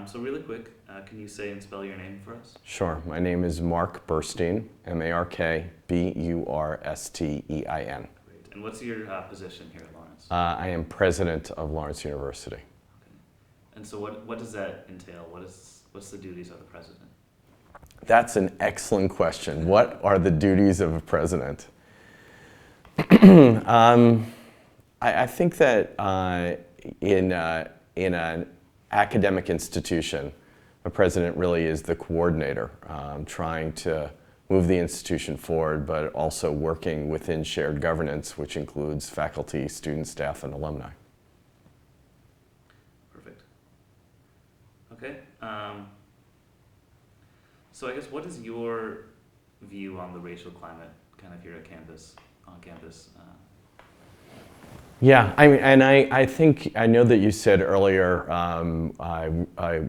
So really quick, can you say and spell your name for us? Sure. My name is Mark Burnstein, Markburstein. Great. And what's your position here at Lawrence? I am president of Lawrence University. Okay. And so what does that entail? What's the duties of the president? That's an excellent question. What are the duties of a president? I think that in an academic institution, a president really is the coordinator, trying to move the institution forward, but also working within shared governance, which includes faculty, students, staff, and alumni. Perfect. Okay. So I guess what is your view on the racial climate kind of here at campus, on campus? Yeah, I mean, and I think, I know that you said earlier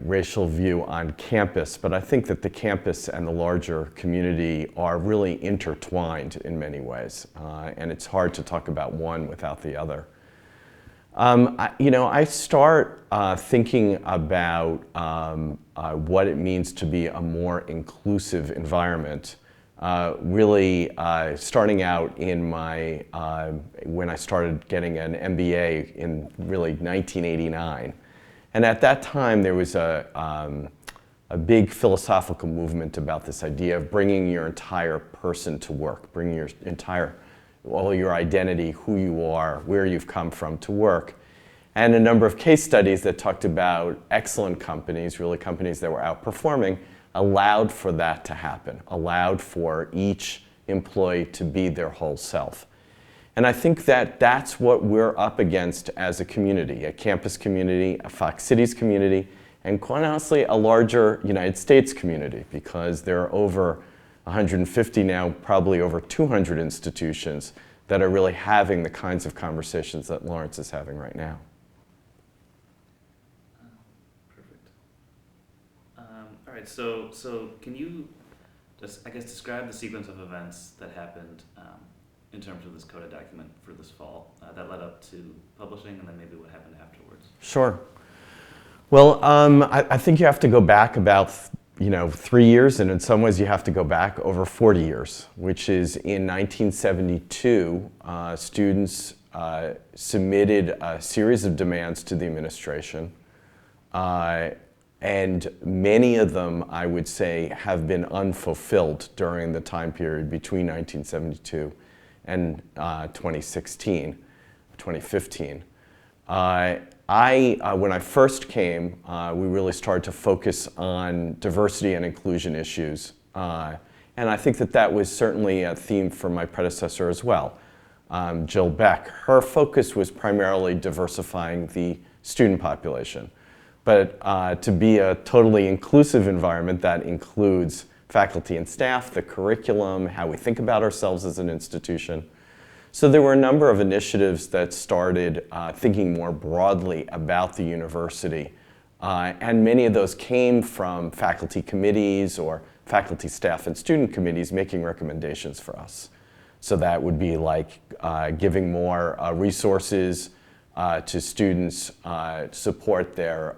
racial view on campus, but I think that the campus and the larger community are really intertwined in many ways, and it's hard to talk about one without the other. I start thinking about what it means to be a more inclusive environment really starting out in my, when I started getting an MBA in really 1989. And at that time there was a big philosophical movement about this idea of bringing your entire person to work, bringing your all your identity, who you are, where you've come from to work. And a number of case studies that talked about excellent companies, really companies that were outperforming, allowed for that to happen, allowed for each employee to be their whole self. And I think that that's what we're up against as a community, a campus community, a Fox Cities community, and quite honestly, a larger United States community, because there are over 150 now, probably over 200 institutions that are really having the kinds of conversations that Lawrence is having right now. All right, so can you just, I guess, describe the sequence of events that happened in terms of this coded document for this fall that led up to publishing, and then maybe what happened afterwards? Sure. Well, I think you have to go back about 3 years, and in some ways you have to go back over 40 years, which is in 1972, students submitted a series of demands to the administration. And many of them, I would say, have been unfulfilled during the time period between 1972 and 2015. When I first came, we really started to focus on diversity and inclusion issues. And I think that that was certainly a theme for my predecessor as well. Jill Beck, her focus was primarily diversifying the student population. But to be a totally inclusive environment that includes faculty and staff, the curriculum, how we think about ourselves as an institution. So there were a number of initiatives that started thinking more broadly about the university. And many of those came from faculty committees or faculty, staff, and student committees making recommendations for us. So that would be like giving more resources to students, support their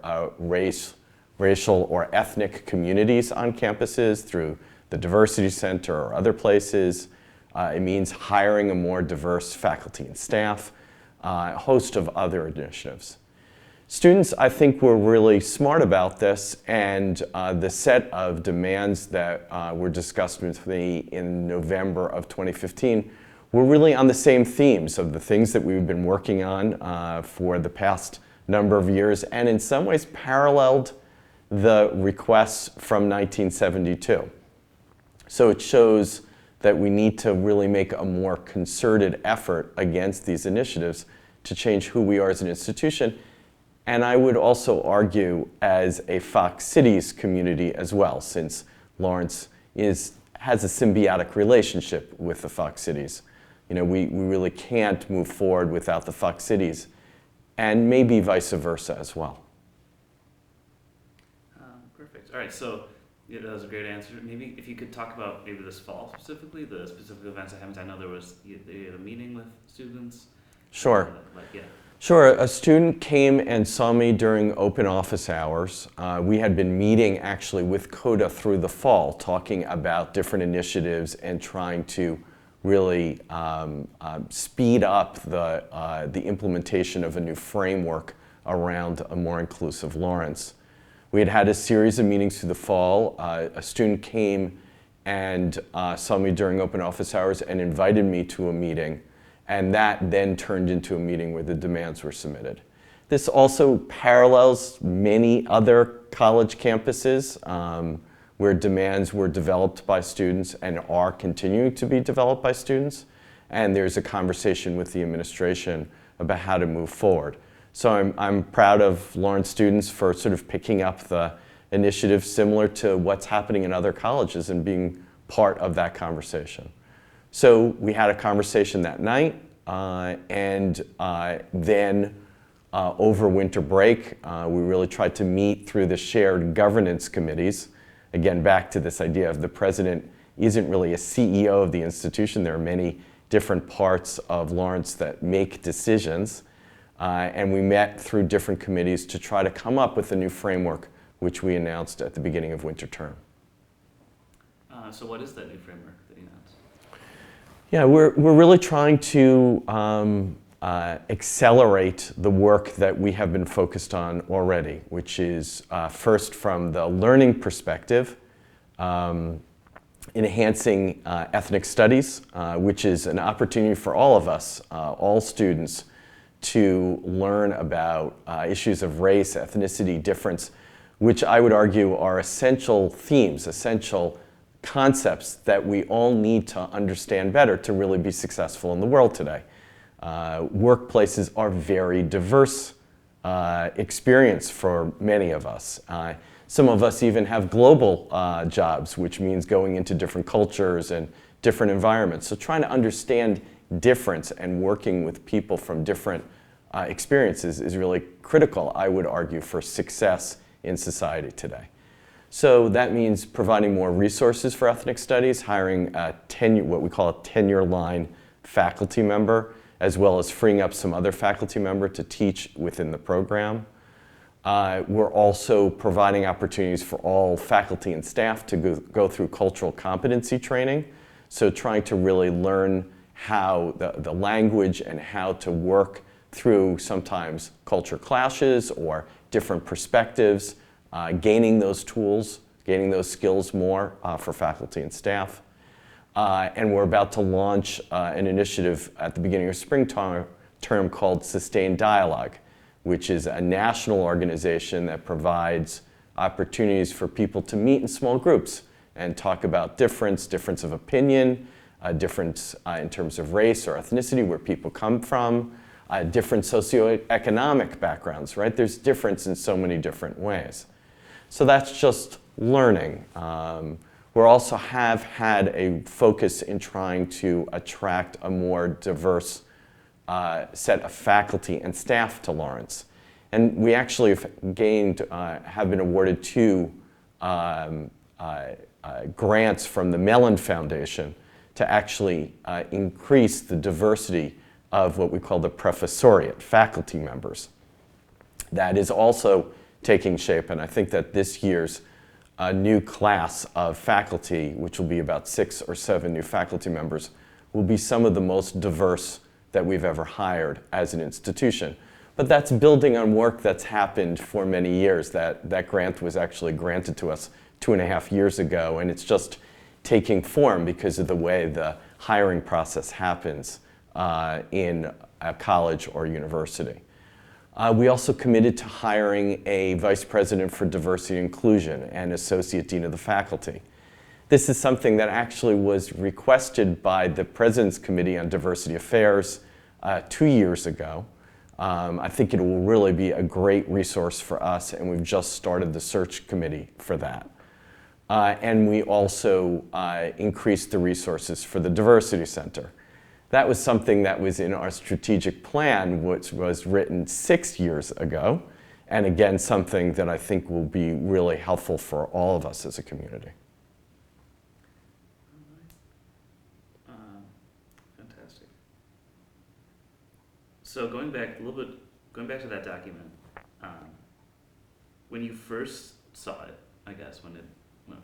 racial or ethnic communities on campuses through the Diversity Center or other places. It means hiring a more diverse faculty and staff, a host of other initiatives. Students, I think, were really smart about this, and the set of demands that were discussed with me in November of 2015 were really on the same themes of the things that we've been working on for the past number of years, and in some ways paralleled the requests from 1972. So it shows that we need to really make a more concerted effort against these initiatives to change who we are as an institution. And I would also argue as a Fox Cities community as well, since Lawrence has a symbiotic relationship with the Fox Cities. We really can't move forward without the Fox Cities, and maybe vice versa as well. Perfect. All right, so yeah, that was a great answer. Maybe if you could talk about maybe this fall specifically, the specific events that happened. I know there was, you had a meeting with students. Sure. Yeah. Sure. A student came and saw me during open office hours. We had been meeting actually with CODA through the fall, talking about different initiatives and trying to really speed up the implementation of a new framework around a more inclusive Lawrence. We had had a series of meetings through the fall. A student came and saw me during open office hours and invited me to a meeting, and that then turned into a meeting where the demands were submitted. This also parallels many other college campuses where demands were developed by students and are continuing to be developed by students, and there's a conversation with the administration about how to move forward. So I'm proud of Lawrence students for sort of picking up the initiative similar to what's happening in other colleges and being part of that conversation. So we had a conversation that night, and then over winter break, we really tried to meet through the shared governance committees. Again, back to this idea of the president isn't really a CEO of the institution. There are many different parts of Lawrence that make decisions. And we met through different committees to try to come up with a new framework, which we announced at the beginning of winter term. So what is that new framework that you announced? Yeah, we're really trying to accelerate the work that we have been focused on already, which is first from the learning perspective, enhancing ethnic studies, which is an opportunity for all of us, all students, to learn about issues of race, ethnicity, difference, which I would argue are essential themes, essential concepts that we all need to understand better to really be successful in the world today. Workplaces are very diverse experience for many of us. Some of us even have global jobs, which means going into different cultures and different environments. So trying to understand difference and working with people from different experiences is really critical, I would argue, for success in society today. So that means providing more resources for ethnic studies, hiring what we call a tenure line faculty member, as well as freeing up some other faculty member to teach within the program. We're also providing opportunities for all faculty and staff to go through cultural competency training. So trying to really learn how the language and how to work through sometimes culture clashes or different perspectives, gaining those tools, gaining those skills more for faculty and staff. And we're about to launch an initiative at the beginning of spring term called Sustained Dialogue, which is a national organization that provides opportunities for people to meet in small groups and talk about difference of opinion, difference in terms of race or ethnicity, where people come from, different socioeconomic backgrounds, right? There's difference in so many different ways. So that's just learning. We also have had a focus in trying to attract a more diverse set of faculty and staff to Lawrence. And we actually have been awarded 2 grants from the Mellon Foundation to actually increase the diversity of what we call the professoriate, faculty members. That is also taking shape, and I think that this year's new class of faculty, which will be about 6 or 7 new faculty members, will be some of the most diverse that we've ever hired as an institution. But that's building on work that's happened for many years. That grant was actually granted to us 2.5 years ago, and it's just taking form because of the way the hiring process happens in a college or university. We also committed to hiring a vice president for diversity and inclusion and associate dean of the faculty. This is something that actually was requested by the President's Committee on Diversity Affairs 2 years ago. I think it will really be a great resource for us, and we've just started the search committee for that. And we also increased the resources for the Diversity Center. That was something that was in our strategic plan, which was written 6 years ago, and again, something that I think will be really helpful for all of us as a community. Fantastic. So going back a little bit going back to that document, when you first saw it, I guess, when it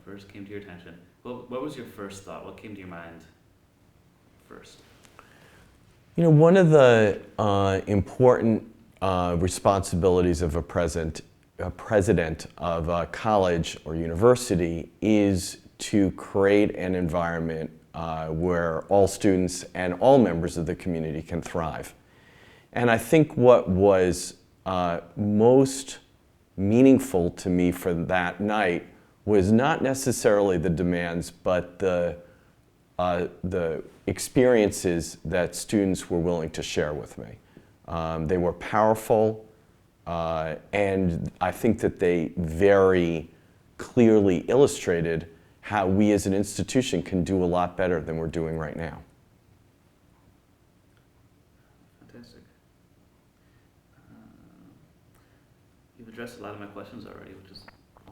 first came to your attention, what was your first thought? What came to your mind first? You know, one of the important responsibilities of a president of a college or university is to create an environment where all students and all members of the community can thrive. And I think what was most meaningful to me for that night was not necessarily the demands, but the experiences that students were willing to share with me. They were powerful, and I think that they very clearly illustrated how we as an institution can do a lot better than we're doing right now. Fantastic. You've addressed a lot of my questions already, which is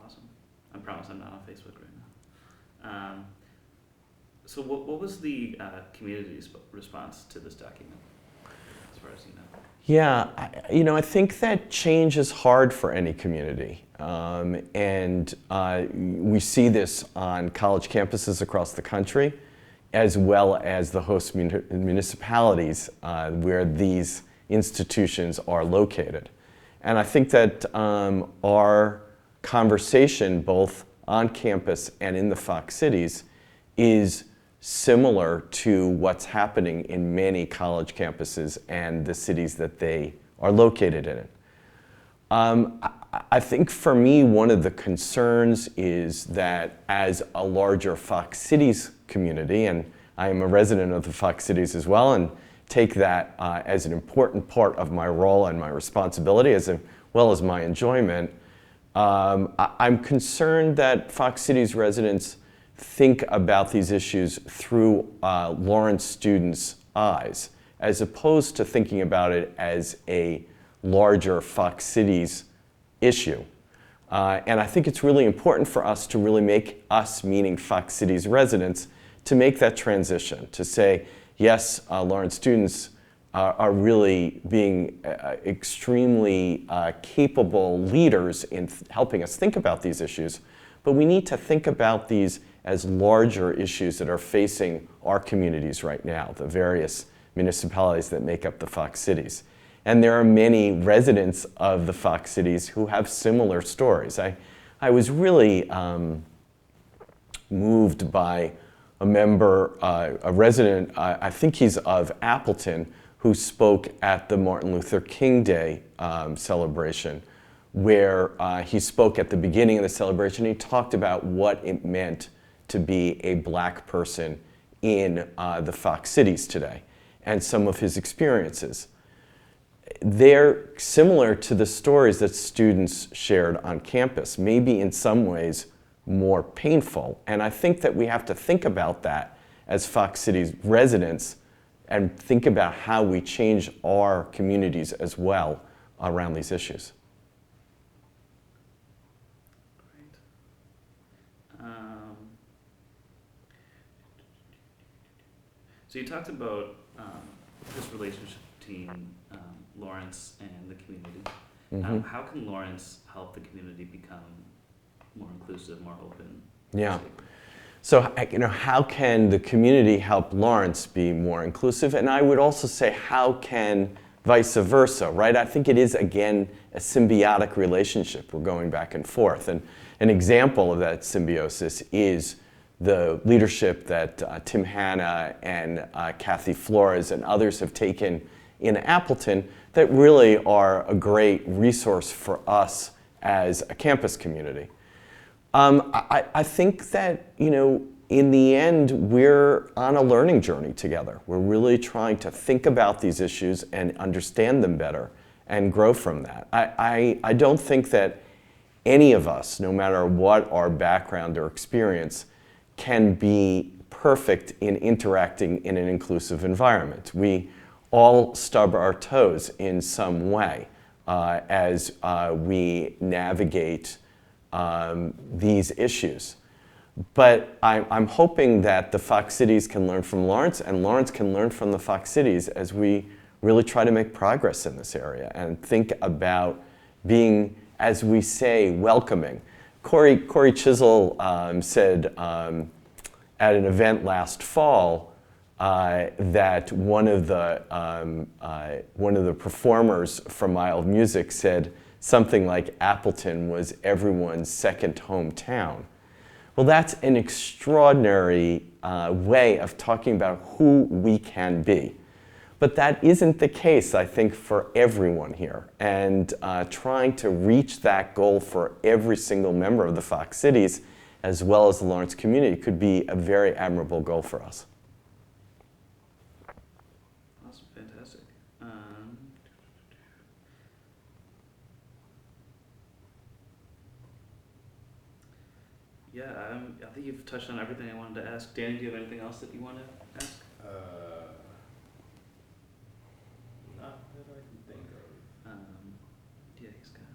awesome. I promise I'm not on Facebook right now. So what was the community's response to this document, as far as you know? Yeah, I think that change is hard for any community. And we see this on college campuses across the country, as well as the host municipalities where these institutions are located. And I think that our conversation, both on campus and in the Fox cities, is similar to what's happening in many college campuses and the cities that they are located in. I think for me, one of the concerns is that as a larger Fox Cities community, and I am a resident of the Fox Cities as well, and take that as an important part of my role and my responsibility, as well as my enjoyment, I'm concerned that Fox Cities residents think about these issues through Lawrence students' eyes, as opposed to thinking about it as a larger Fox Cities issue. And I think it's really important for us to really make us, meaning Fox Cities residents, to make that transition, to say, yes, Lawrence students are really being extremely capable leaders in helping us think about these issues, but we need to think about these as larger issues that are facing our communities right now, the various municipalities that make up the Fox Cities. And there are many residents of the Fox Cities who have similar stories. I was really moved by a member, a resident, I think he's of Appleton, who spoke at the Martin Luther King Day celebration, where he spoke at the beginning of the celebration. He talked about what it meant to be a black person in the Fox Cities today, and some of his experiences. They're similar to the stories that students shared on campus, maybe in some ways more painful. And I think that we have to think about that as Fox Cities residents and think about how we change our communities as well around these issues. So you talked about this relationship between Lawrence and the community. Mm-hmm. How can Lawrence help the community become more inclusive, more open? Yeah. So, how can the community help Lawrence be more inclusive? And I would also say, how can vice versa, right? I think it is, again, a symbiotic relationship. We're going back and forth. And an example of that symbiosis is the leadership that Tim Hanna and Kathy Flores and others have taken in Appleton that really are a great resource for us as a campus community. I think that, in the end, we're on a learning journey together. We're really trying to think about these issues and understand them better and grow from that. I don't think that any of us, no matter what our background or experience, can be perfect in interacting in an inclusive environment. We all stub our toes in some way as we navigate these issues. But I'm hoping that the Fox Cities can learn from Lawrence, and Lawrence can learn from the Fox Cities as we really try to make progress in this area and think about being, as we say, welcoming. Corey Chisel said at an event last fall that one of the performers from My Old Music said something like Appleton was everyone's second hometown. Well, that's an extraordinary way of talking about who we can be. But that isn't the case, I think, for everyone here. And trying to reach that goal for every single member of the Fox Cities, as well as the Lawrence community, could be a very admirable goal for us. Awesome, fantastic. Yeah, I think you've touched on everything I wanted to ask. Danny, do you have anything else that you want to ask? Not that I can think of. Yeah, he's got.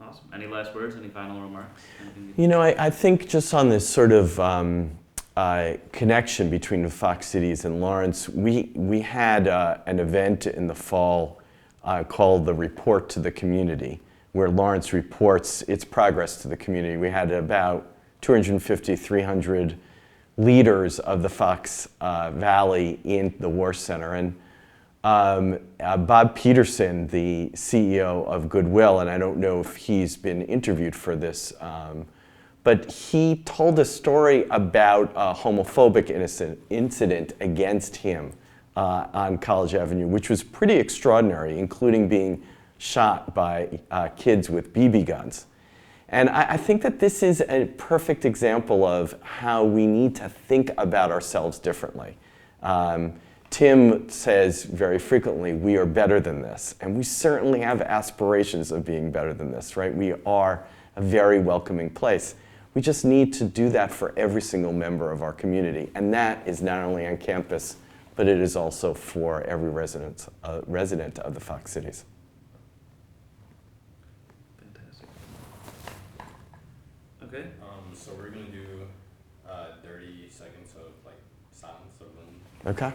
Awesome. Any last words? Any final remarks? You know, I think just on this sort of connection between the Fox Cities and Lawrence, we had an event in the fall called the Report to the Community, where Lawrence reports its progress to the community. We had about 250, 300 leaders of the Fox Valley in the War Center. And Bob Peterson, the CEO of Goodwill, and I don't know if he's been interviewed for this, but he told a story about a homophobic incident against him on College Avenue, which was pretty extraordinary, including being shot by kids with BB guns. And I think that this is a perfect example of how we need to think about ourselves differently. Tim says very frequently, we are better than this. And we certainly have aspirations of being better than this, right? We are a very welcoming place. We just need to do that for every single member of our community. And that is not only on campus, but it is also for every resident of the Fox Cities. Fantastic. Okay. So we're gonna do 30 seconds of like silence, so when Okay.